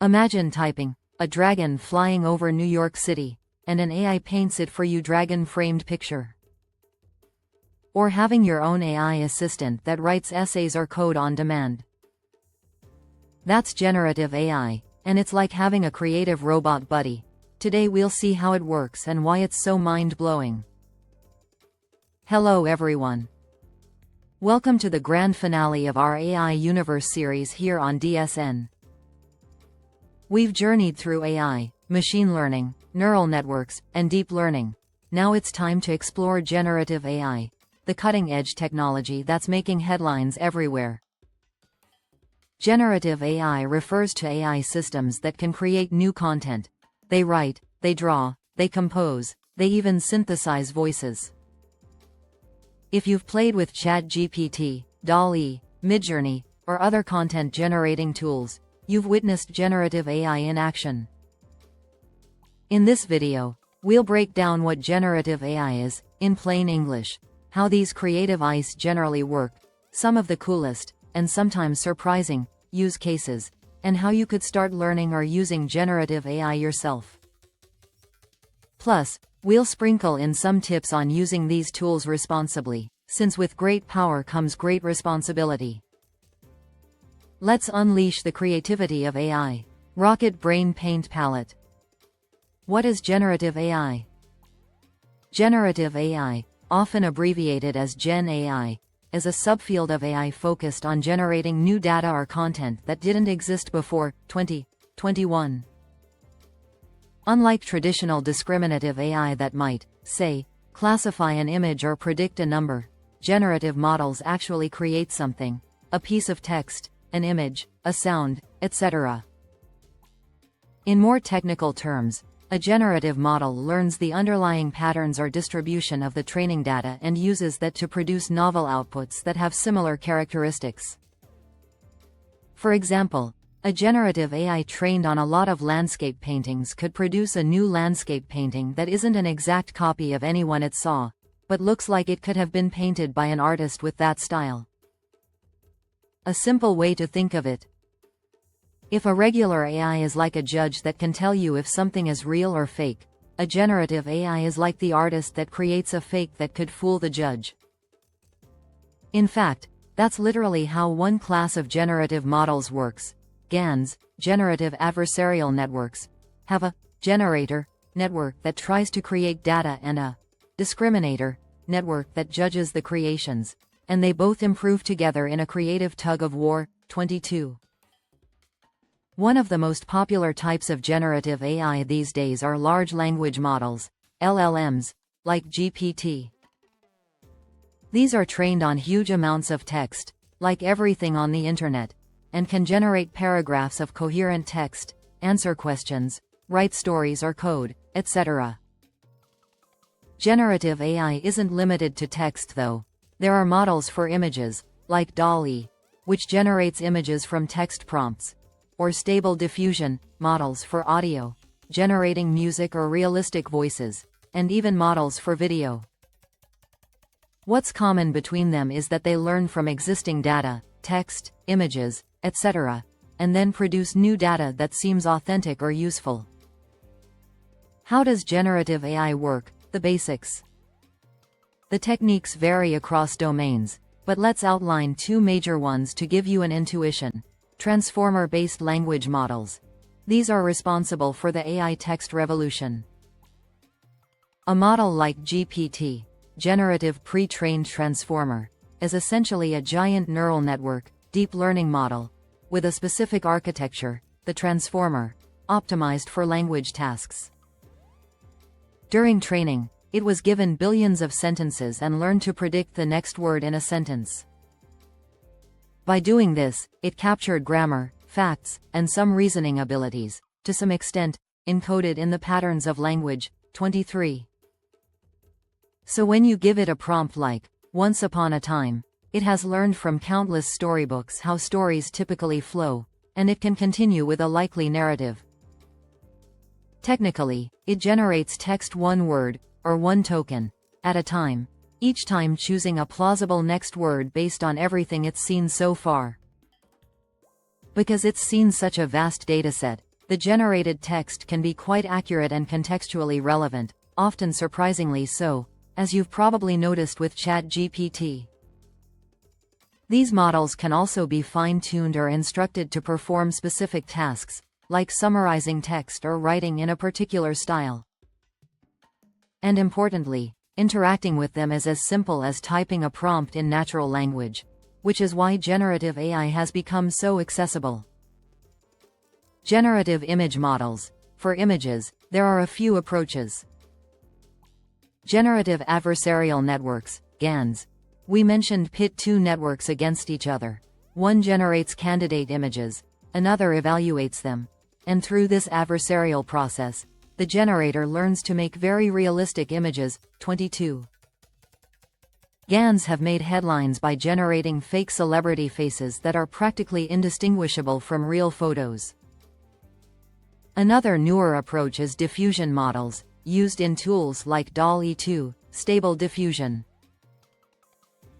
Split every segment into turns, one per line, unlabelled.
Imagine typing, "a dragon flying over New York City," and an AI paints it for you dragon-framed picture. Or having your own AI assistant that writes essays or code on demand. That's generative AI, and it's like having a creative robot buddy. Today we'll see how it works and why it's so mind-blowing. Hello everyone. Welcome to the grand finale of our AI Universe series here on DSN. We've journeyed through AI, machine learning, neural networks, and deep learning. Now it's time to explore generative AI, the cutting-edge technology that's making headlines everywhere. Generative AI refers to AI systems that can create new content. They write, they draw, they compose, they even synthesize voices. If you've played with ChatGPT, DALL, Midjourney, or other content-generating tools, you've witnessed generative AI in action. In this video, we'll break down what generative AI is, in plain English, how these creative AIs generally work, some of the coolest, and sometimes surprising, use cases, and how you could start learning or using generative AI yourself. Plus, we'll sprinkle in some tips on using these tools responsibly, since with great power comes great responsibility. Let's unleash the creativity of AI. Rocket Brain Paint Palette. What is generative AI? Generative AI, often abbreviated as Gen AI, is a subfield of AI focused on generating new data or content that didn't exist before 2021. Unlike traditional discriminative AI that might, say, classify an image or predict a number, generative models actually create something, a piece of text, an image, a sound, etc. In more technical terms, a generative model learns the underlying patterns or distribution of the training data and uses that to produce novel outputs that have similar characteristics. For example, a generative AI trained on a lot of landscape paintings could produce a new landscape painting that isn't an exact copy of anyone it saw, but looks like it could have been painted by an artist with that style. A simple way to think of it. If a regular AI is like a judge that can tell you if something is real or fake, a generative AI is like the artist that creates a fake that could fool the judge. In fact, that's literally how one class of generative models works. GANs, generative adversarial networks, have a generator network that tries to create data and a discriminator network that judges the creations, and they both improve together in a creative tug-of-war. 22. One of the most popular types of generative AI these days are large language models, LLMs, like GPT. These are trained on huge amounts of text, like everything on the internet, and can generate paragraphs of coherent text, answer questions, write stories or code, etc. Generative AI isn't limited to text though. There are models for images, like DALL, which generates images from text prompts, or Stable Diffusion models for audio, generating music or realistic voices, and even models for video. What's common between them is that they learn from existing data, text, images, etc., and then produce new data that seems authentic or useful. How does generative AI work? The basics. The techniques vary across domains, but let's outline two major ones to give you an intuition. Transformer-based language models. These are responsible for the AI text revolution. A model like GPT, Generative Pre-trained Transformer, is essentially a giant neural network, deep learning model, with a specific architecture, the transformer, optimized for language tasks. During training, it was given billions of sentences and learned to predict the next word in a sentence. By doing this, it captured grammar, facts, and some reasoning abilities, to some extent, encoded in the patterns of language. 23. So when you give it a prompt like, "Once upon a time," it has learned from countless storybooks how stories typically flow, and it can continue with a likely narrative. Technically, it generates text one word, or one token, at a time, each time choosing a plausible next word based on everything it's seen so far. Because it's seen such a vast dataset, The generated text can be quite accurate and contextually relevant, often surprisingly so, as you've probably noticed with ChatGPT. These models can also be fine-tuned or instructed to perform specific tasks, like summarizing text or writing in a particular style. And importantly, interacting with them is as simple as typing a prompt in natural language, which is why generative AI has become so accessible. Generative image models. For images, there are a few approaches. Generative adversarial networks, GANs. We mentioned pit two networks against each other. One generates candidate images, another evaluates them, and through this adversarial process, the generator learns to make very realistic images. 22. GANs have made headlines by generating fake celebrity faces that are practically indistinguishable from real photos. Another newer approach is diffusion models, used in tools like DALL-E 2, Stable Diffusion.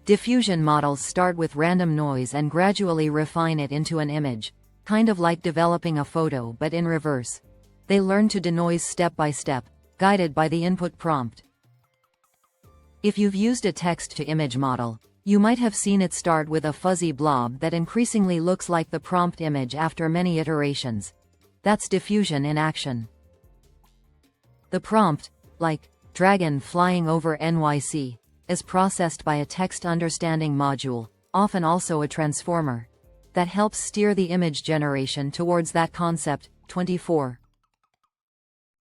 Diffusion models start with random noise and gradually refine it into an image, kind of like developing a photo but in reverse. They learn to denoise step by step, guided by the input prompt. If you've used a text-to-image model, you might have seen it start with a fuzzy blob that increasingly looks like the prompt image after many iterations. That's diffusion in action. The prompt, like, "dragon flying over NYC, is processed by a text understanding module, often also a transformer, that helps steer the image generation towards that concept. 24.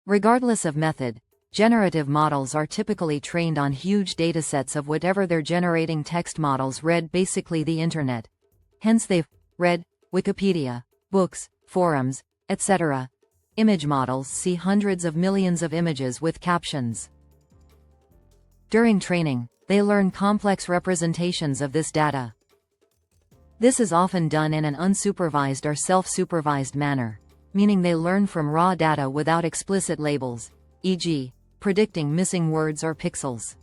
Regardless of method, generative models are typically trained on huge datasets of whatever they're generating. Text models read basically the internet. Hence they've read Wikipedia, books, forums, etc. Image models see hundreds of millions of images with captions. During training, they learn complex representations of this data. This is often done in an unsupervised or self-supervised manner, meaning they learn from raw data without explicit labels, e.g., predicting missing words or pixels.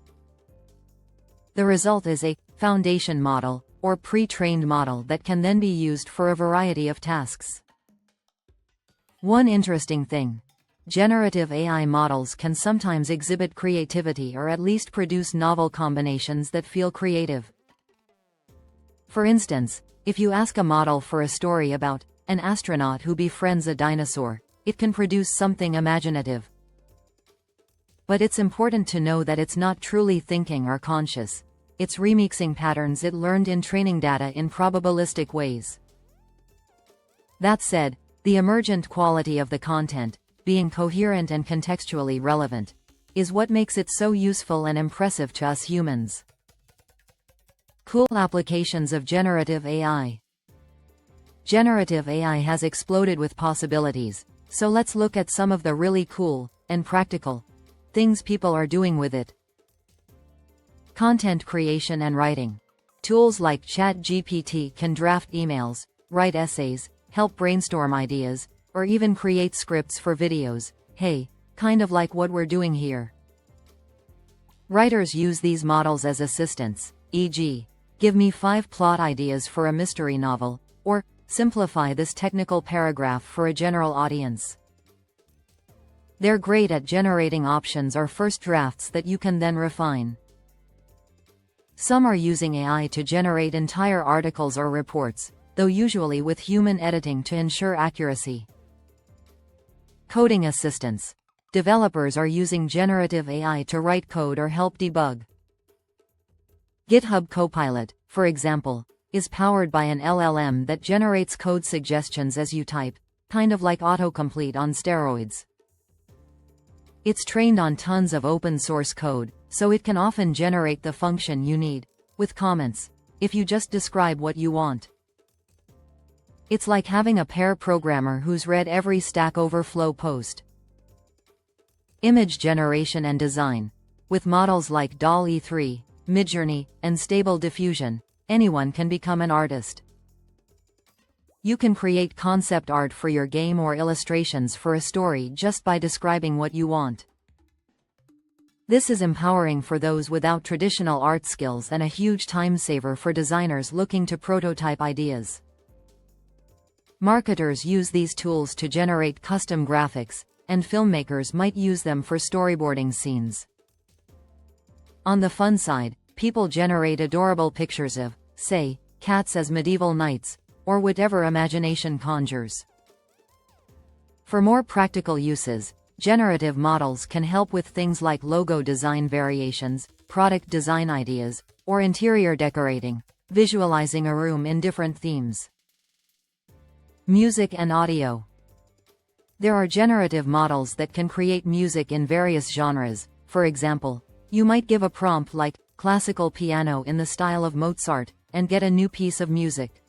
The result is a foundation model, or pre-trained model that can then be used for a variety of tasks. One interesting thing: generative AI models can sometimes exhibit creativity or at least produce novel combinations that feel creative. For instance, if you ask a model for a story about an astronaut who befriends a dinosaur, it can produce something imaginative. But it's important to know that it's not truly thinking or conscious. It's remixing patterns it learned in training data in probabilistic ways. That said, the emergent quality of the content, being coherent and contextually relevant, is what makes it so useful and impressive to us humans. Cool applications of generative AI. Generative AI has exploded with possibilities, so let's look at some of the really cool and practical things people are doing with it. Content creation and writing. Tools like ChatGPT can draft emails, write essays, help brainstorm ideas, or even create scripts for videos. Hey, kind of like what we're doing here. Writers use these models as assistants, e.g., give me 5 plot ideas for a mystery novel, or simplify this technical paragraph for a general audience. They're great at generating options or first drafts that you can then refine. Some are using AI to generate entire articles or reports, though usually with human editing to ensure accuracy. Coding assistance. Developers are using generative AI to write code or help debug. GitHub Copilot, for example, is powered by an LLM that generates code suggestions as you type, kind of like autocomplete on steroids. It's trained on tons of open-source code, so it can often generate the function you need, with comments, if you just describe what you want. It's like having a pair programmer who's read every Stack Overflow post. Image generation and design. With models like DALL-E 3, Midjourney, and Stable Diffusion, anyone can become an artist. You can create concept art for your game or illustrations for a story just by describing what you want. This is empowering for those without traditional art skills and a huge time saver for designers looking to prototype ideas. Marketers use these tools to generate custom graphics, and filmmakers might use them for storyboarding scenes. On the fun side, people generate adorable pictures of, say, cats as medieval knights, or whatever imagination conjures. For more practical uses, generative models can help with things like logo design variations, product design ideas, or interior decorating, visualizing a room in different themes. Music and audio. There are generative models that can create music in various genres. For example, you might give a prompt like, classical piano in the style of Mozart, and get a new piece of music.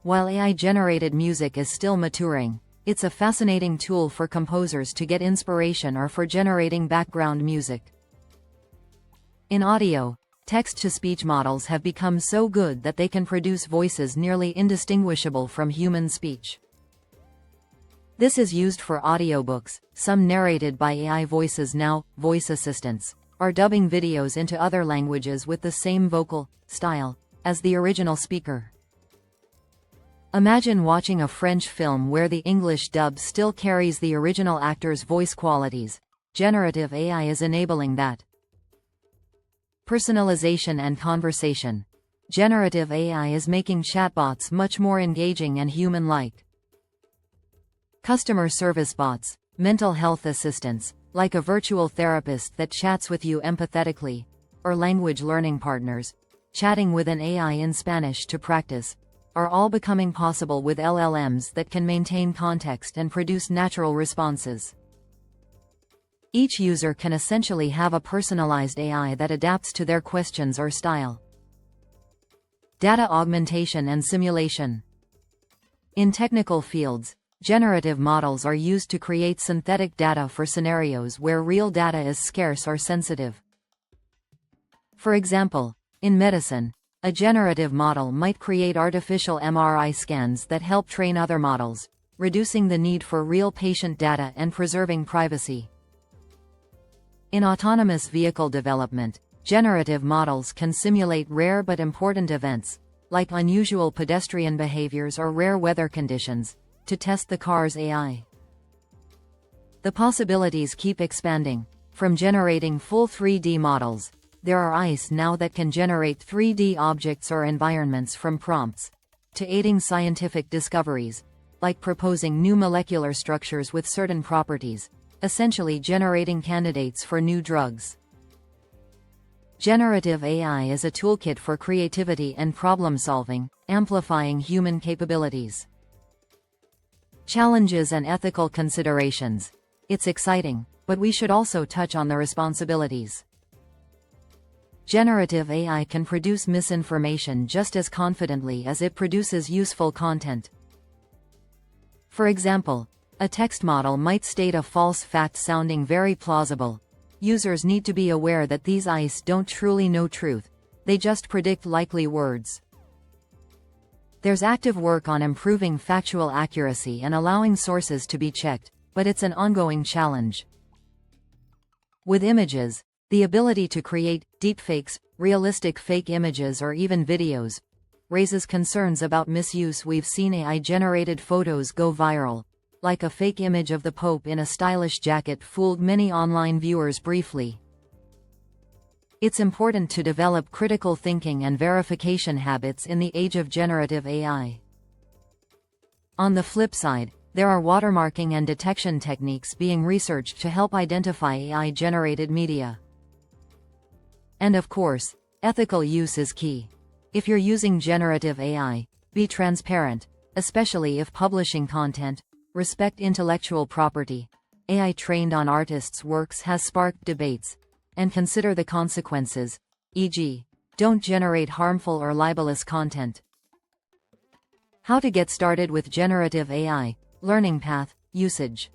While AI-generated music is still maturing, it's a fascinating tool for composers to get inspiration or for generating background music. In audio, text-to-speech models have become so good that they can produce voices nearly indistinguishable from human speech. This is used for audiobooks, some narrated by AI voices now. Voice assistants are dubbing videos into other languages with the same vocal style as the original speaker. Imagine watching a French film where the English dub still carries the original actor's voice qualities. Generative AI is enabling that. Personalization and conversation. Generative AI is making chatbots much more engaging and human-like. Customer service bots, mental health assistants, like a virtual therapist that chats with you empathetically, or language learning partners, chatting with an AI in Spanish to practice, are all becoming possible with LLMs that can maintain context and produce natural responses. Each user can essentially have a personalized AI that adapts to their questions or style. Data augmentation and simulation. In technical fields, generative models are used to create synthetic data for scenarios where real data is scarce or sensitive. For example, in medicine, a generative model might create artificial MRI scans that help train other models, reducing the need for real patient data and preserving privacy. In autonomous vehicle development, generative models can simulate rare but important events, like unusual pedestrian behaviors or rare weather conditions, to test the car's AI. The possibilities keep expanding. From generating full 3D models, there are AIs now that can generate 3D objects or environments from prompts, to aiding scientific discoveries, like proposing new molecular structures with certain properties, essentially generating candidates for new drugs. Generative AI is a toolkit for creativity and problem-solving, amplifying human capabilities. Challenges and ethical considerations. It's exciting, but we should also touch on the responsibilities. Generative AI can produce misinformation just as confidently as it produces useful content. For example, a text model might state a false fact sounding very plausible. Users need to be aware that these AIs don't truly know truth, they just predict likely words. There's active work on improving factual accuracy and allowing sources to be checked, but it's an ongoing challenge. With images, the ability to create deepfakes, realistic fake images or even videos, raises concerns about misuse. We've seen AI-generated photos go viral, like a fake image of the Pope in a stylish jacket fooled many online viewers briefly. It's important to develop critical thinking and verification habits in the age of generative AI. On the flip side, there are watermarking and detection techniques being researched to help identify AI-generated media. And of course, ethical use is key. If you're using generative AI, be transparent, especially if publishing content. Respect intellectual property. AI trained on artists' works has sparked debates. And consider the consequences, e.g., don't generate harmful or libelous content. How to get started with generative AI, learning path, usage.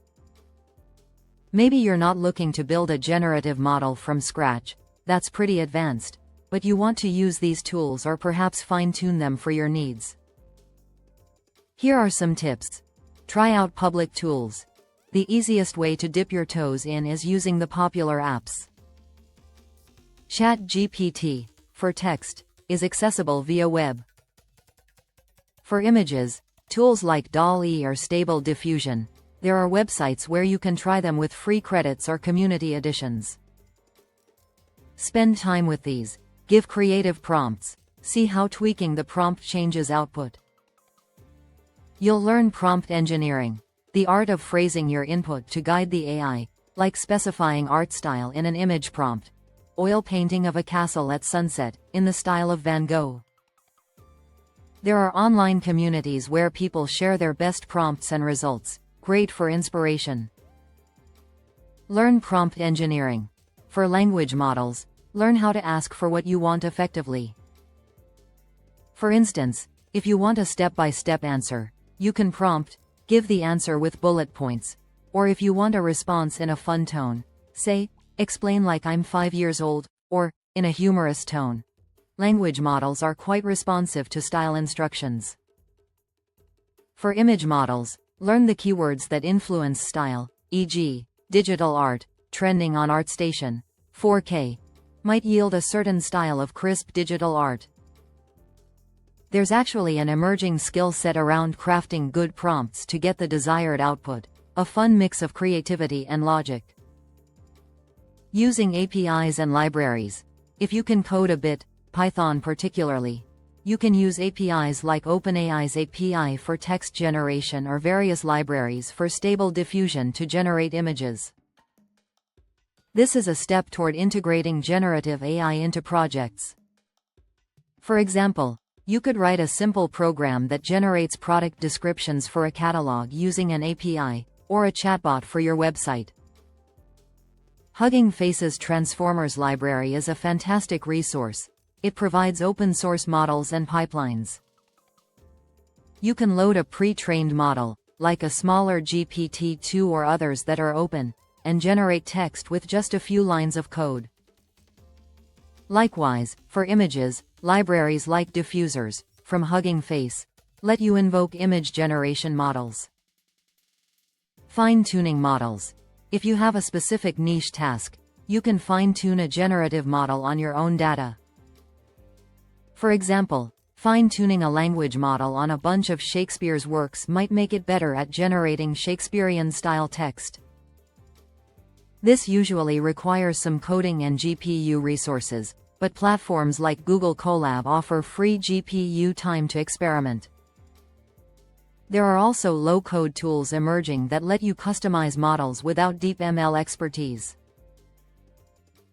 Maybe you're not looking to build a generative model from scratch, that's pretty advanced, but you want to use these tools or perhaps fine-tune them for your needs. Here are some tips. Try out public tools. The easiest way to dip your toes in is using the popular apps. ChatGPT, for text, is accessible via web. For images, Tools like DALL or Stable Diffusion. There are websites where you can try them with free credits or community editions. Spend time with these. Give creative prompts. See how tweaking the prompt changes output. You'll learn prompt engineering, the art of phrasing your input to guide the AI, like specifying art style in an image prompt. Oil painting of a castle at sunset, in the style of Van Gogh. There are online communities where people share their best prompts and results, great for inspiration. Learn prompt engineering. For language models, learn how to ask for what you want effectively. For instance, if you want a step-by-step answer, you can prompt, give the answer with bullet points. Or if you want a response in a fun tone, say, explain like I'm 5 years old, or, in a humorous tone. Language models are quite responsive to style instructions. For image models, learn the keywords that influence style, e.g., digital art, trending on ArtStation, 4K, might yield a certain style of crisp digital art. There's actually an emerging skill set around crafting good prompts to get the desired output, a fun mix of creativity and logic. Using APIs and libraries. If you can code a bit, Python particularly, you can use APIs like OpenAI's API for text generation or various libraries for Stable Diffusion to generate images. This is a step toward integrating generative AI into projects. For example, you could write a simple program that generates product descriptions for a catalog using an API, or a chatbot for your website. Hugging Face's Transformers library is a fantastic resource. It provides open-source models and pipelines. You can load a pre-trained model, like a smaller GPT-2 or others that are open, and generate text with just a few lines of code. Likewise, for images, libraries like diffusers, from Hugging Face, let you invoke image generation models. Fine-tuning models. If you have a specific niche task, you can fine-tune a generative model on your own data. For example, fine-tuning a language model on a bunch of Shakespeare's works might make it better at generating Shakespearean-style text. This usually requires some coding and GPU resources, but platforms like Google Colab offer free GPU time to experiment. There are also low-code tools emerging that let you customize models without deep ML expertise.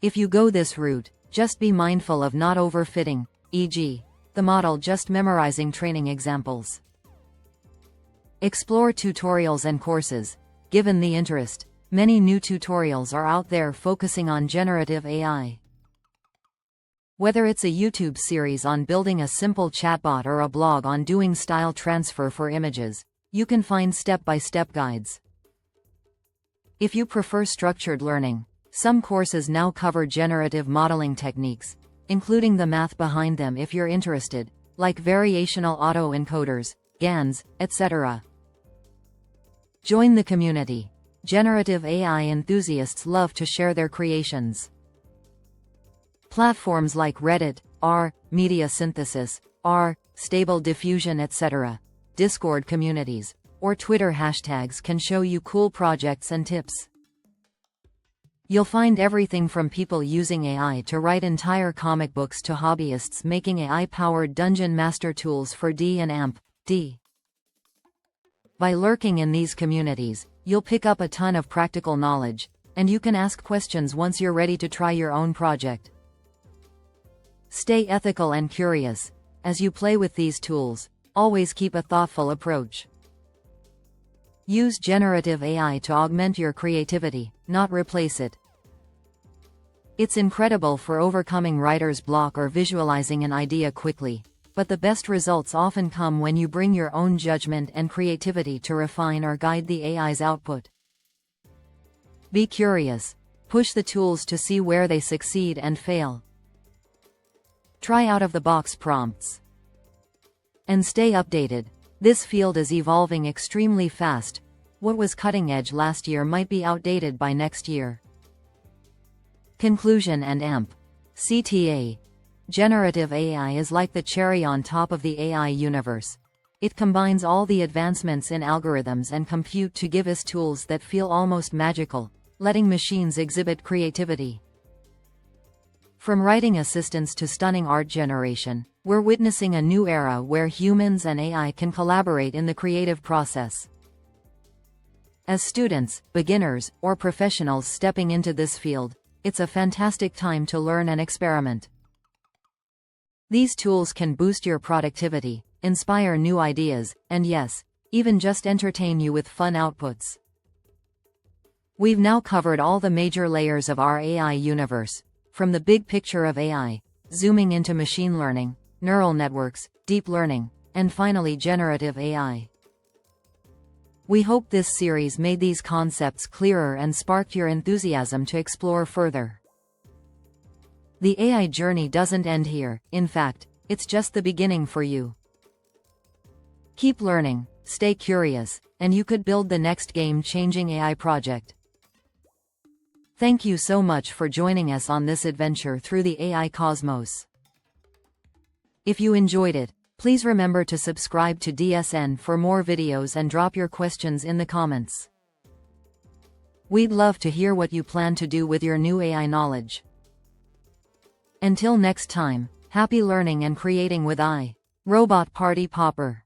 If you go this route, just be mindful of not overfitting, e.g., the model just memorizing training examples. Explore tutorials and courses. Given the interest, many new tutorials are out there focusing on generative AI. Whether it's a YouTube series on building a simple chatbot or a blog on doing style transfer for images, you can find step-by-step guides. If you prefer structured learning, some courses now cover generative modeling techniques, including the math behind them if you're interested, like variational autoencoders, GANs, etc. Join the community. Generative AI enthusiasts love to share their creations. Platforms like Reddit, Media Synthesis, Stable Diffusion, etc., Discord communities, or Twitter hashtags can show you cool projects and tips. You'll find everything from people using AI to write entire comic books to hobbyists making AI-powered dungeon master tools for D&D. By lurking in these communities, you'll pick up a ton of practical knowledge, and you can ask questions once you're ready to try your own project. Stay ethical and curious. As you play with these tools, always keep a thoughtful approach. Use generative AI to augment your creativity, not replace it. It's incredible for overcoming writer's block or visualizing an idea quickly, but the best results often come when you bring your own judgment and creativity to refine or guide the AI's output. Be curious. Push the tools to see where they succeed and fail. Try out-of-the-box prompts. And stay updated. This field is evolving extremely fast. What was cutting edge last year might be outdated by next year. Conclusion and EMP. CTA. Generative AI is like the cherry on top of the AI universe. It combines all the advancements in algorithms and compute to give us tools that feel almost magical, letting machines exhibit creativity. From writing assistants to stunning art generation, we're witnessing a new era where humans and AI can collaborate in the creative process. As students, beginners, or professionals stepping into this field, it's a fantastic time to learn and experiment. These tools can boost your productivity, inspire new ideas, and yes, even just entertain you with fun outputs. We've now covered all the major layers of our AI universe, from the big picture of AI, zooming into machine learning, neural networks, deep learning, and finally generative AI. We hope this series made these concepts clearer and sparked your enthusiasm to explore further. The AI journey doesn't end here, in fact, it's just the beginning for you. Keep learning, stay curious, and you could build the next game-changing AI project. Thank you so much for joining us on this adventure through the AI cosmos. If you enjoyed it, please remember to subscribe to DSN for more videos and drop your questions in the comments. We'd love to hear what you plan to do with your new AI knowledge. Until next time, happy learning and creating with Robot Party Popper.